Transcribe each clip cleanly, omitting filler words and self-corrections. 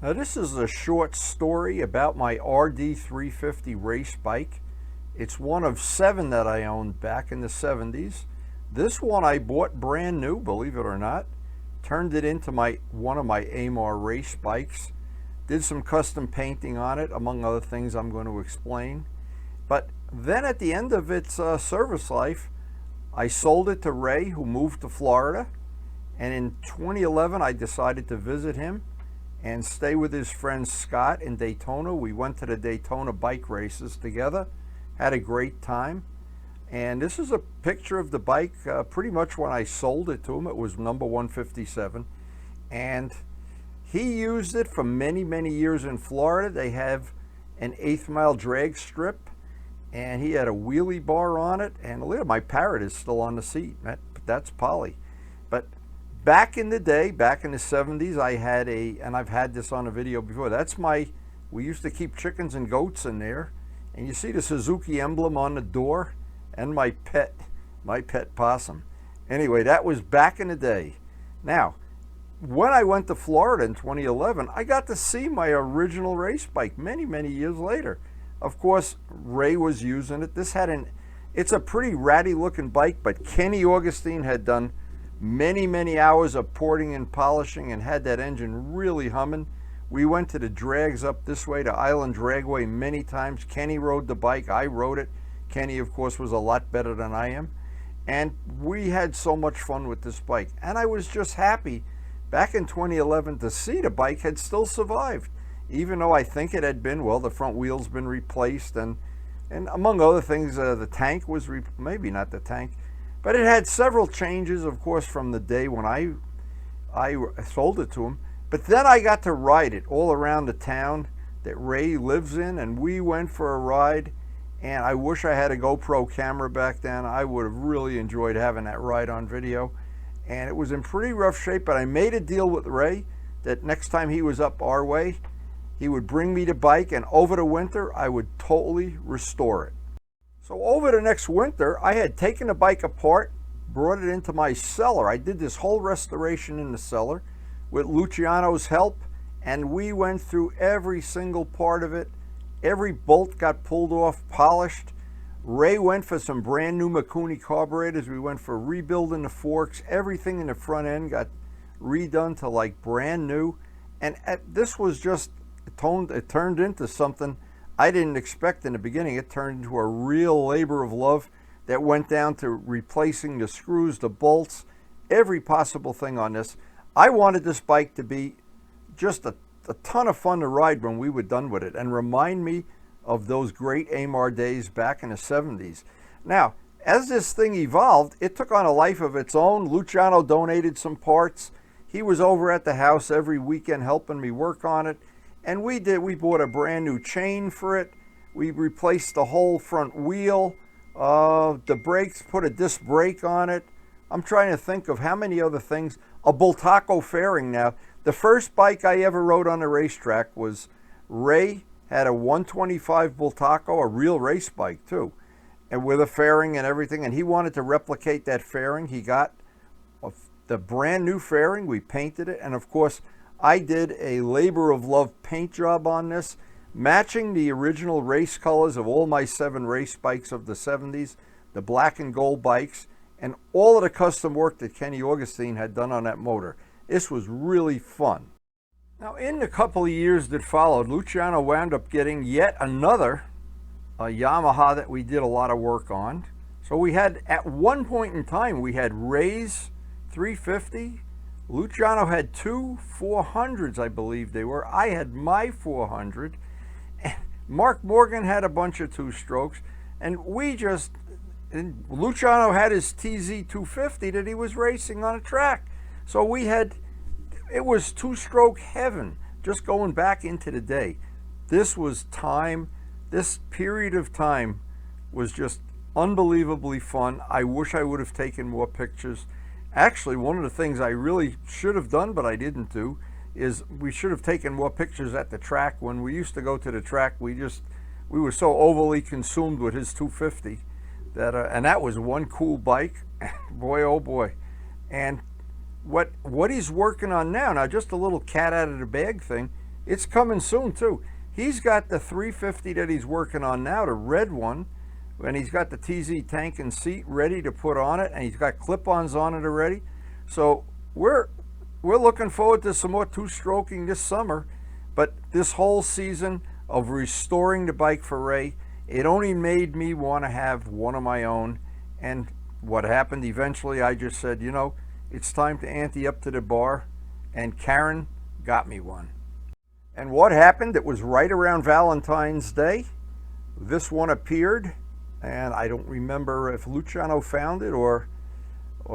Now this is a short story about my RD350 race bike. It's one of 7 that I owned back in the 70s. This one I bought brand new, believe it or not. Turned it into one of my AMAR race bikes. Did some custom painting on it, among other things I'm going to explain. But then at the end of its service life, I sold it to Ray, who moved to Florida. And in 2011, I decided to visit him and stay with his friend Scott in Daytona. We went to the Daytona bike races together, had a great time. And this is a picture of the bike pretty much when I sold it to him. It was number 157. And he used it for many, many years in Florida. They have an 1/8 mile drag strip, and he had a wheelie bar on it. And look at my Parrot is still on the seat. That's Polly. But back in the day, back in the 70s, I had and I've had this on a video before, we used to keep chickens and goats in there. And you see the Suzuki emblem on the door and my pet possum. Anyway, that was back in the day. Now, when I went to Florida in 2011, I got to see my original race bike many, many years later. Of course, Ray was using it. It's a pretty ratty looking bike, but Kenny Augustine had done many, many hours of porting and polishing and had that engine really humming. We went to the drags up this way to Island Dragway many times. Kenny rode the bike, I rode it. Kenny, of course, was a lot better than I am. And we had so much fun with this bike. And I was just happy back in 2011 to see the bike had still survived. Even though I think it had been, well, the front wheel's been replaced and among other things, the tank was, maybe not the tank, but it had several changes, of course, from the day when I sold it to him. But then I got to ride it all around the town that Ray lives in, and we went for a ride. And I wish I had a GoPro camera back then. I would have really enjoyed having that ride on video. And it was in pretty rough shape, but I made a deal with Ray that next time he was up our way, he would bring me the bike, and over the winter, I would totally restore it. So over the next winter, I had taken the bike apart, brought it into my cellar. I did this whole restoration in the cellar with Luciano's help, and we went through every single part of it. Every bolt got pulled off, polished. Ray went for some brand new Mikuni carburetors. We went for rebuilding the forks. Everything in the front end got redone to like brand new. And this was just, it turned into something I didn't expect in the beginning. It turned into a real labor of love that went down to replacing the screws, the bolts, every possible thing on this. I wanted this bike to be just a ton of fun to ride when we were done with it and remind me of those great AMAR days back in the 70s. Now, as this thing evolved, it took on a life of its own. Luciano donated some parts. He was over at the house every weekend helping me work on it. And we bought a brand new chain for it. We replaced the whole front wheel. The brakes, put a disc brake on it. I'm trying to think of how many other things. A Bultaco fairing now. The first bike I ever rode on the racetrack was Ray had a 125 Bultaco, a real race bike too, and with a fairing and everything, and he wanted to replicate that fairing. He got the brand new fairing, we painted it, and of course I did a labor of love paint job on this, matching the original race colors of all my 7 race bikes of the 70s, the black and gold bikes, and all of the custom work that Kenny Augustine had done on that motor. This was really fun. Now, in the couple of years that followed, Luciano wound up getting yet another Yamaha that we did a lot of work on. So we had, at one point in time, we had Ray's 350. Luciano had 2 400s, I believe they were. I had my 400. And Mark Morgan had a bunch of 2-strokes. And Luciano had his TZ250 that he was racing on a track. So it was 2-stroke heaven, just going back into the day. This period of time was just unbelievably fun. I wish I would have taken more pictures. Actually, one of the things I really should have done, but I didn't do, is we should have taken more pictures at the track. When we used to go to the track, we were so overly consumed with his 250 that, and that was one cool bike, boy, oh boy. And what he's working on now, just a little cat out of the bag thing, It's coming soon too. He's got the 350 that he's working on now, the red one, and he's got the TZ tank and seat ready to put on it, and he's got clip-ons on it already. So we're looking forward to some more two-stroking this summer. But this whole season of restoring the bike for Ray, it only made me want to have one of my own. And what happened eventually, I just said, you know, it's time to ante up to the bar, and Karen got me one. And what happened? It was right around Valentine's Day. This one appeared, and I don't remember if Luciano found it or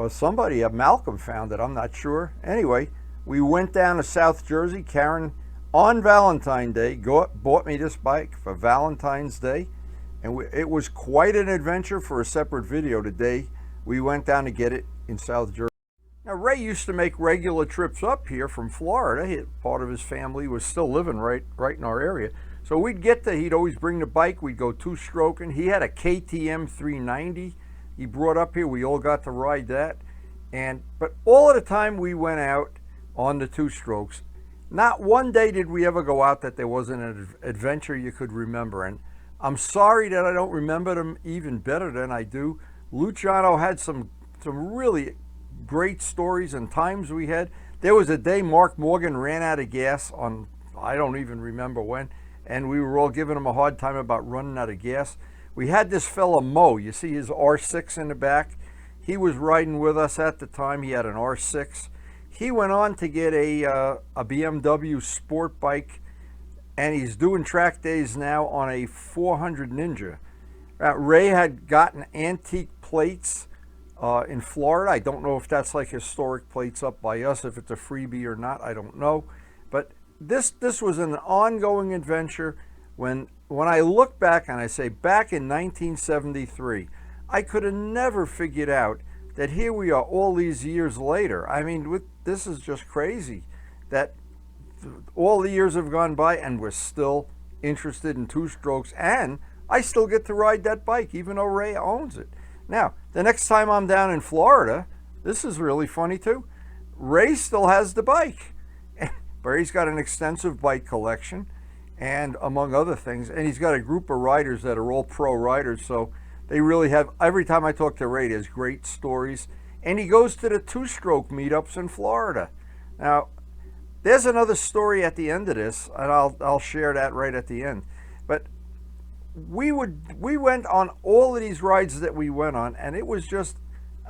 somebody, Malcolm found it, I'm not sure. Anyway, we went down to South Jersey. Karen, on Valentine's Day, bought me this bike for Valentine's Day, and it was quite an adventure for a separate video today. We went down to get it in South Jersey. Now, Ray used to make regular trips up here from Florida. Part of his family was still living right in our area. So he'd always bring the bike. We'd go two-stroking. He had a KTM 390 he brought up here. We all got to ride that. But all of the time we went out on the two-strokes, not one day did we ever go out that there wasn't an adventure you could remember. And I'm sorry that I don't remember them even better than I do. Luciano had some really great stories and times we had. There was a day Mark Morgan ran out of gas on, I don't even remember when, and we were all giving him a hard time about running out of gas. We had this fella Mo, you see his R6 in the back. He was riding with us at the time. He had an R6. He went on to get a BMW sport bike, and he's doing track days now on a 400 Ninja. Ray had gotten antique plates in Florida. I don't know if that's like historic plates up by us, if it's a freebie or not, I don't know. But this was an ongoing adventure. When I look back and I say back in 1973, I could have never figured out that here we are all these years later. I mean, this is just crazy that all the years have gone by and we're still interested in two-strokes, and I still get to ride that bike even though Ray owns it. Now, the next time I'm down in Florida, this is really funny too. Ray still has the bike. Ray's got an extensive bike collection, and among other things, and he's got a group of riders that are all pro riders, so they really have, every time I talk to Ray, there's great stories. And he goes to the two-stroke meetups in Florida. Now, there's another story at the end of this, and I'll share that right at the end. But we went on all of these rides that we went on, and it was just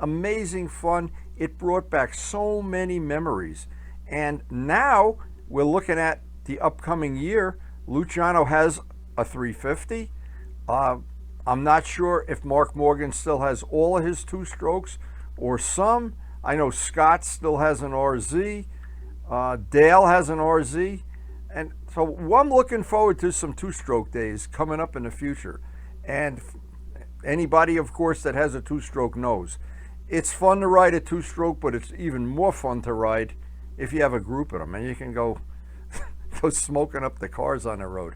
amazing fun. It brought back so many memories. And now we're looking at the upcoming year. Luciano has a 350. I'm not sure if Mark Morgan still has all of his two-strokes or some. I know Scott still has an RZ. Dale has an RZ. And so I'm looking forward to some two-stroke days coming up in the future. And anybody, of course, that has a two-stroke knows. It's fun to ride a two-stroke, but it's even more fun to ride if you have a group of them, and you can go smoking up the cars on the road.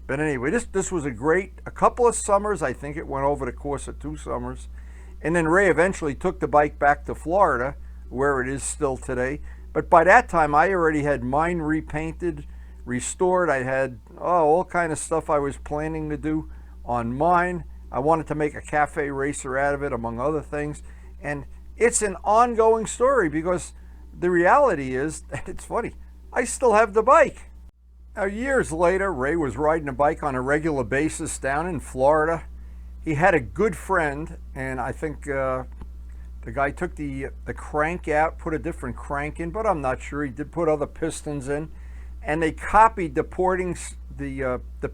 But anyway, this was a couple of summers. I think it went over the course of 2 summers. And then Ray eventually took the bike back to Florida, where it is still today. But by that time, I already had mine repainted, restored. I had all kind of stuff I was planning to do on mine. I wanted to make a cafe racer out of it, among other things. And it's an ongoing story because the reality is, it's funny, I still have the bike. Now, years later, Ray was riding a bike on a regular basis down in Florida. He had a good friend, and I think the guy took the crank out, put a different crank in, but I'm not sure. He did put other pistons in, and they copied the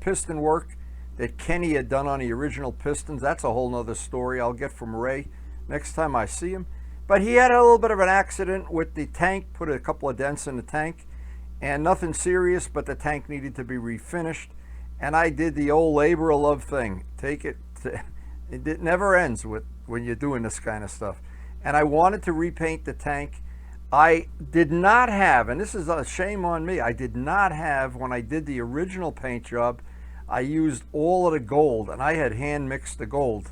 piston work that Kenny had done on the original pistons. That's a whole nother story I'll get from Ray next time I see him. But he had a little bit of an accident with the tank, put a couple of dents in the tank, and nothing serious, but the tank needed to be refinished. And I did the old labor of love thing. It never ends when you're doing this kind of stuff. And I wanted to repaint the tank. I did not have, and this is a shame on me, I did not have, when I did the original paint job, I used all of the gold, and I had hand mixed the gold.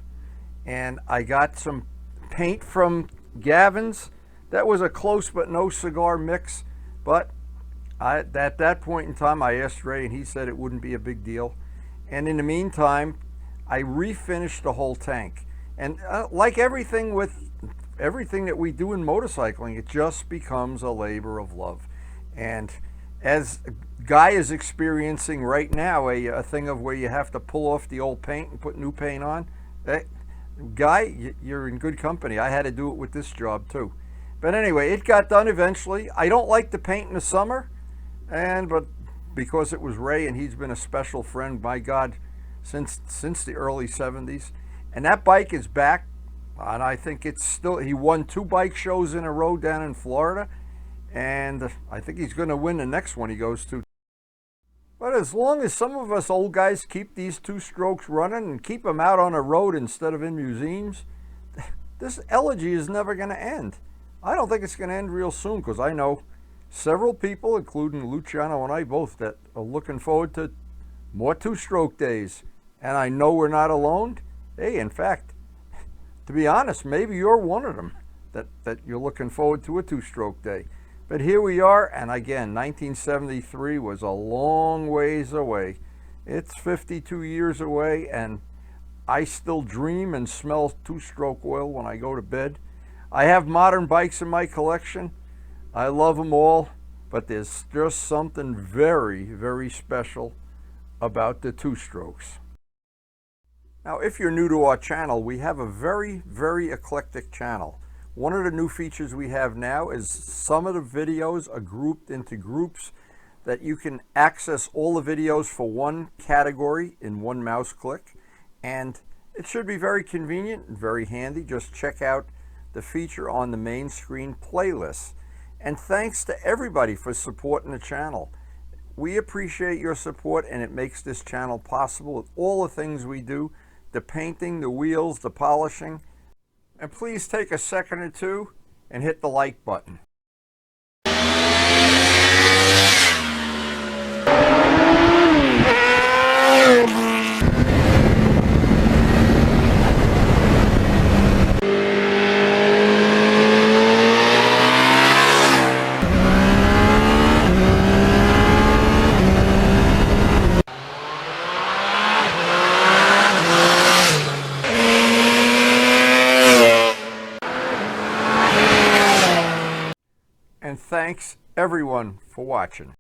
And I got some paint from Gavin's. That was a close but no cigar mix, but At that point in time, I asked Ray, and he said it wouldn't be a big deal. And in the meantime, I refinished the whole tank. And like everything that we do in motorcycling, it just becomes a labor of love. And as Guy is experiencing right now a thing of where you have to pull off the old paint and put new paint on, Guy, you're in good company. I had to do it with this job too. But anyway, it got done eventually. I don't like the paint in the summer, but because it was Ray and he's been a special friend, my God, since the early 70s. And that bike is back, and I think it's still, he won 2 bike shows in a row down in Florida, and I think he's going to win the next one he goes to. But as long as some of us old guys keep these 2-strokes running and keep them out on the road instead of in museums, this Elegy is never going to end. I don't think it's going to end real soon, because I know several people, including Luciano and I both, that are looking forward to more 2-stroke days. And I know we're not alone. Hey, in fact, to be honest, maybe you're one of them that you're looking forward to a 2-stroke day. But here we are, and again, 1973 was a long ways away. It's 52 years away, and I still dream and smell 2-stroke oil when I go to bed. I have modern bikes in my collection. I love them all, but there's just something very, very special about the 2-strokes. Now, if you're new to our channel, we have a very, very eclectic channel. One of the new features we have now is some of the videos are grouped into groups that you can access all the videos for one category in one mouse click. And it should be very convenient and very handy. Just check out the feature on the main screen playlist. And thanks to everybody for supporting the channel. We appreciate your support, and it makes this channel possible with all the things we do, the painting, the wheels, the polishing. And please take a second or two and hit the like button. And thanks everyone for watching.